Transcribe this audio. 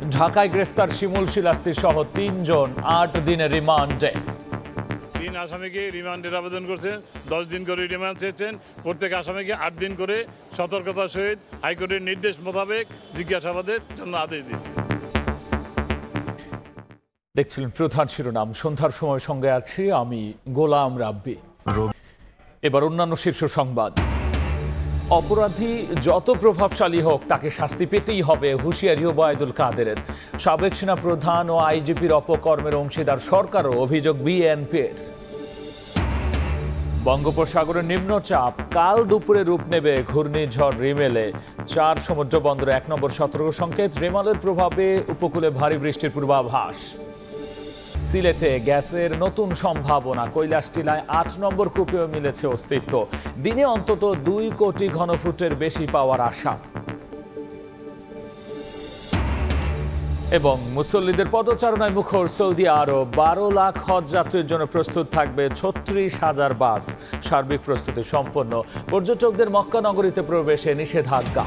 ঢাকায় গ্রেফতার শিমুল শিলাস্তি সহ ৩ জন ৮ দিনের রিমান্ডে। ৩ আসামিকে রিমান্ডের আবেদন করছেন, ১০ দিন করে রিমান্ড চেয়েছেন। প্রত্যেক আসামিকে ৮ দিন করে সতর্কতার সহিত হাইকোর্টের নির্দেশ মোতাবেক জিজ্ঞাসাবাদের জন্য আদেশ দিয়েছে। দেখছিলেন প্রধান শিরোনাম। সন্ধ্যার সময় সঙ্গে আছি আমি গোলাম রাব্বি। এবার অন্যান্য শীর্ষ সংবাদ। অপরাধী যত প্রভাবশালী হোক তাকে শাস্তি পেতেই হবে, হুঁশিয়ারি ওবায়দুল কাদেরের। সাবেক সেনা প্রধান ও আইজিপির অপকর্মের অংশীদার সরকারও, অভিযোগ বিএনপির। বঙ্গোপসাগরের নিম্নচাপ কাল দুপুরে রূপ নেবে ঘূর্ণিঝড় রিমেলে। 4 সমুদ্র বন্দরে 1 নম্বর সতর্ক সংকেত। রেমালের প্রভাবে উপকূলে ভারী বৃষ্টির পূর্বাভাস। সিলেটে গ্যাসের নতুন সম্ভাবনা। কৈলাসটিলায় 8 নম্বর কূপেও মিলেছে অস্তিত্ব। দিনে অন্তত 2 কোটি ঘনফুটের বেশি পাওয়ার আশা। এবং মুসল্লিদের পদচারণায় মুখর সৌদি আরব। 12 লাখ হজ যাত্রীর জন্য প্রস্তুত থাকবে 36,000 বাস। সার্বিক প্রস্তুতি সম্পন্ন। পর্যটকদের মক্কা নগরীতে প্রবেশে নিষেধাজ্ঞা।